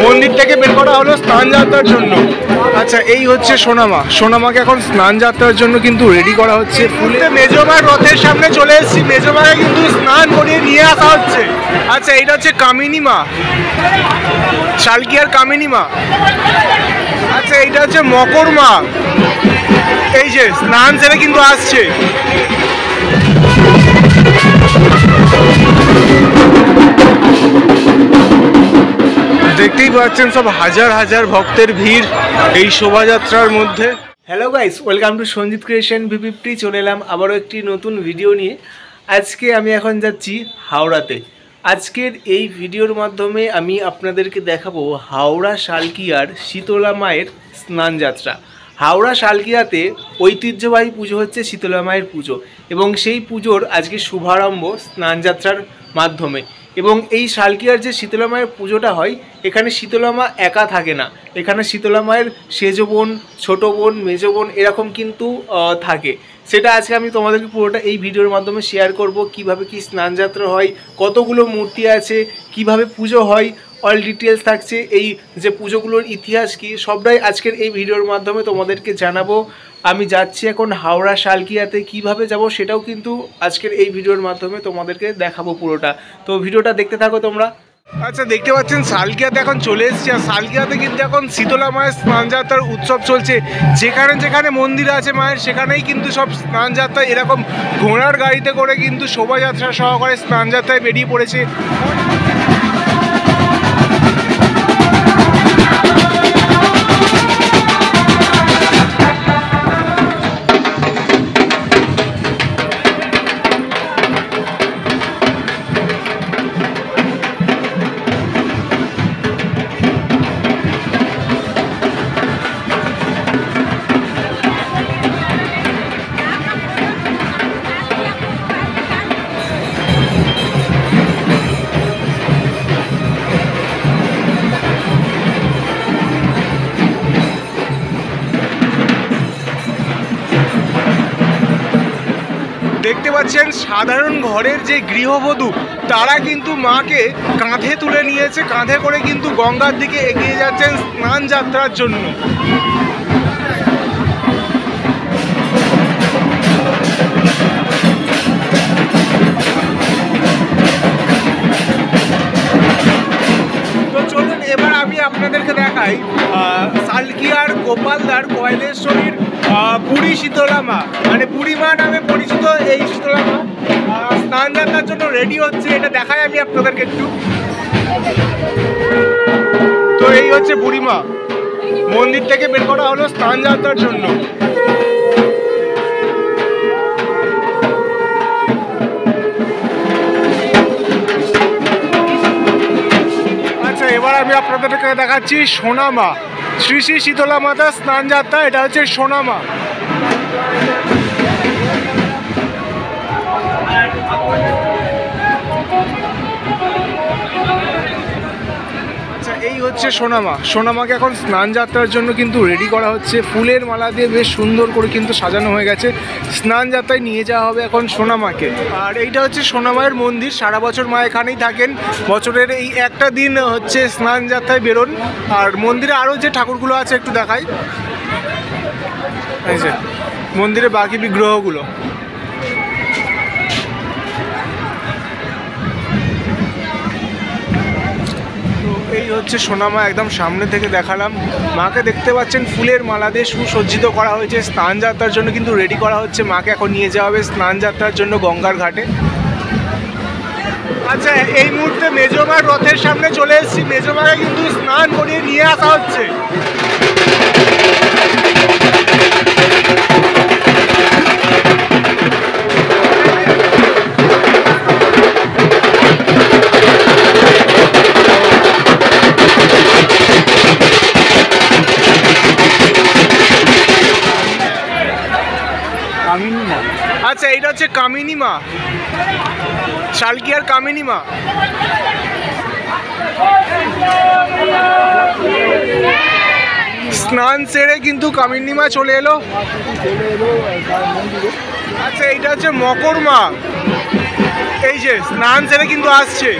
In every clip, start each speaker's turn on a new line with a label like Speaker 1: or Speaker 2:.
Speaker 1: মন্দির থেকে বের করা হলো স্নান যাত্রার জন্য। আচ্ছা, এই হচ্ছে সোনামা। সোনামাকে এখন স্নান যাত্রার জন্য কিন্তু রেডি করা হচ্ছে। ফুলে মেজমার রথের সামনে চলে এসেছি, মেজমাকে কিন্তু স্নান করিয়ে নিয়ে আসা হচ্ছে। আচ্ছা, এইটা হচ্ছে কামিনী মা, শালকিয়ার কামিনী মা। আচ্ছা, এইটা হচ্ছে মকর মা, এই যে স্নান সেরে কিন্তু আসছে। দেখতেই পাচ্ছেন সব হাজার হাজার ভক্তের ভিড় এই শোভাযাত্রার মধ্যে। Hello guys, welcome to Sanjit creation V50। চলে এলাম আবারও একটি নতুন ভিডিও নিয়ে। আজকে আমি এখন যাচ্ছি হাওড়াতে। আজকের এই ভিডিওর মাধ্যমে আমি আপনাদেরকে দেখাবো হাওড়া শালকিয়ার শীতলা মায়ের স্নান যাত্রা। হাওড়া শালকিয়াতে ঐতিহ্যবাহী পুজো হচ্ছে শীতলা মায়ের পুজো, এবং সেই পুজোর আজকে শুভারম্ভ স্নানযাত্রার মাধ্যমে। এবং এই শালকিয়ার যে শীতলা মায়ের পুজোটা হয়, এখানে শীতলা মা একা থাকে না, এখানে শীতলা মায়ের সেজ বোন, ছোটো বোন, মেজো বোন এরকম কিন্তু থাকে। সেটা আজকে আমি তোমাদেরকে পুরোটা এই ভিডিওর মাধ্যমে শেয়ার করব। কিভাবে কি স্নানযাত্রা হয়, কতগুলো মূর্তি আছে, কিভাবে পুজো হয়, অল ডিটেলস থাকছে। এই যে পুজোগুলোর ইতিহাস কি, সবটাই আজকের এই ভিডিওর মাধ্যমে তোমাদেরকে জানাবো। আমি যাচ্ছি এখন হাওড়া শালকিয়াতে, কিভাবে যাব সেটাও কিন্তু আজকের এই ভিডিওর মাধ্যমে তোমাদেরকে দেখাবো পুরোটা। তো ভিডিওটা দেখতে থাকো তোমরা। আচ্ছা, দেখতে পাচ্ছেন শালকিয়াতে এখন চলে এসেছি। আর শালকিয়াতে কিন্তু এখন শীতলা মায়ের স্নানযাত্রার উৎসব চলছে। যেখানে যেখানে মন্দির আছে মায়ের, সেখানেই কিন্তু সব স্নানযাত্রা এরকম ঘোড়ার গাড়িতে করে কিন্তু শোভাযাত্রা সহকারে স্নানযাত্রায় বেরিয়ে পড়েছে। দেখতে পাচ্ছেন সাধারণ ঘরের যে গৃহবধূ, তারা কিন্তু মাকে কাঁধে তুলে নিয়েছে, কাঁধে করে কিন্তু গঙ্গার দিকে এগিয়ে যাচ্ছেন স্নান যাত্রার জন্য। তো চলুন এবার আমি আপনাদেরকে দেখাই শালকিয়ার গোপালদার কয়লেশ্বরীর বুড়ি শীতলা মা, মানে বুড়ি মা নামে পরিচিত এই শীতলা মা স্নান যাত্রার জন্য রেডি হচ্ছে। এটা দেখাই আমি আপনাদেরকে একটু। তো এই হচ্ছে বুড়ি মা, মন্দির থেকে বের করা হলো স্নান যাত্রার জন্য। আচ্ছা, এবার আমি আপনাদেরকে দেখাচ্ছি সোনামা, শ্রী শ্রী শীতলা মাতা স্নান যাত্রা। এটা হচ্ছে সোনামা। আচ্ছা, এই হচ্ছে সোনামা। সোনামাকে এখন স্নান যাত্রার জন্য কিন্তু রেডি করা হচ্ছে। ফুলের মালা দিয়ে বেশ সুন্দর করে কিন্তু সাজানো হয়ে গেছে। স্নান যাত্রায় নিয়ে যাওয়া হবে এখন সোনামাকে। আর এইটা হচ্ছে সোনামায়ের মন্দির। সারা বছর মা এখানেই থাকেন, বছরের এই একটা দিন হচ্ছে স্নান যাত্রায় বেরোন। আর মন্দিরে আরও যে ঠাকুরগুলো আছে একটু দেখাই, এই যে মন্দিরে বাকি বিগ্রহগুলো। এই হচ্ছে সোনামা, একদম সামনে থেকে দেখালাম। মাকে দেখতে পাচ্ছেন ফুলের মালা দিয়ে সুসজ্জিত করা হয়েছে। স্নান যাত্রার জন্য কিন্তু রেডি করা হচ্ছে। মাকে এখন নিয়ে যাওয়া হবে স্নান যাত্রার জন্য গঙ্গার ঘাটে। আচ্ছা, এই মুহূর্তে মেজমার রথের সামনে চলে এসেছি। মেজমাকে কিন্তু স্নান করিয়ে নিয়ে আসা হচ্ছে। আচ্ছা, এইটা হচ্ছে কামিনী মা, শালকিয়ার কামিনী মা। স্নান সেরে কিন্তু কামিনী মা চলে এলো। আচ্ছা, এইটা হচ্ছে মকর মা, এই যে স্নান সেরে কিন্তু আসছে।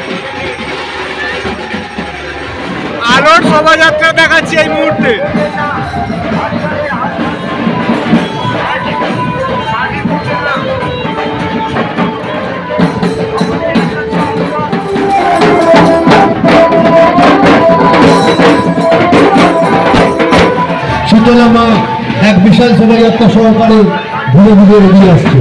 Speaker 1: আলোর শোভাযাত্রা দেখাচ্ছি এই মুহূর্তে।
Speaker 2: শীতলা মা এক বিশাল শোভাযাত্রা সহকারে ঘুরে ঘুরে এগিয়ে আসছে।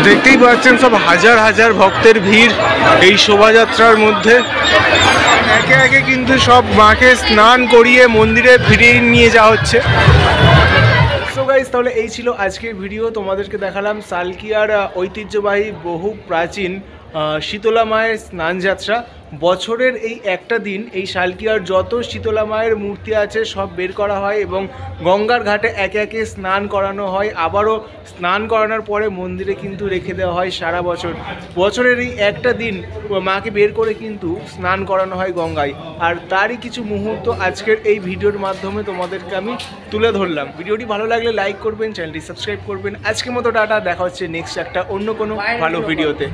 Speaker 1: দেখতেই পাচ্ছেন সব হাজার হাজার ভক্তের ভিড় এই শোভাযাত্রার মধ্যে। একে একে কিন্তু সব মাকে স্নান করিয়ে মন্দিরে ফিরিয়ে নিয়ে যাওয়া হচ্ছে। সো গাইস, তাহলে এই ছিল আজকের ভিডিও। তোমাদেরকে দেখালাম সালকিয়ার ঐতিহ্যবাহী বহু প্রাচীন শীতলা মায়ের স্নানযাত্রা। বছরের এই একটা দিন এই সালকিয়ার যত শীতলা মায়ের মূর্তি আছে সব বের করা হয় এবং গঙ্গার ঘাটে একে একে স্নান করানো হয়। আবারও স্নান করানোর পরে মন্দিরে কিন্তু রেখে দেওয়া হয় সারা বছর। বছরের এই একটা দিন মাকে বের করে কিন্তু স্নান করানো হয় গঙ্গায়। আর তারই কিছু মুহূর্ত আজকের এই ভিডিওর মাধ্যমে তোমাদেরকে আমি তুলে ধরলাম। ভিডিওটি ভালো লাগলে লাইক করবেন, চ্যানেলটি সাবস্ক্রাইব করবেন। আজকের মতো টাটা, দেখা হচ্ছে নেক্সট একটা অন্য কোনো ভালো ভিডিওতে।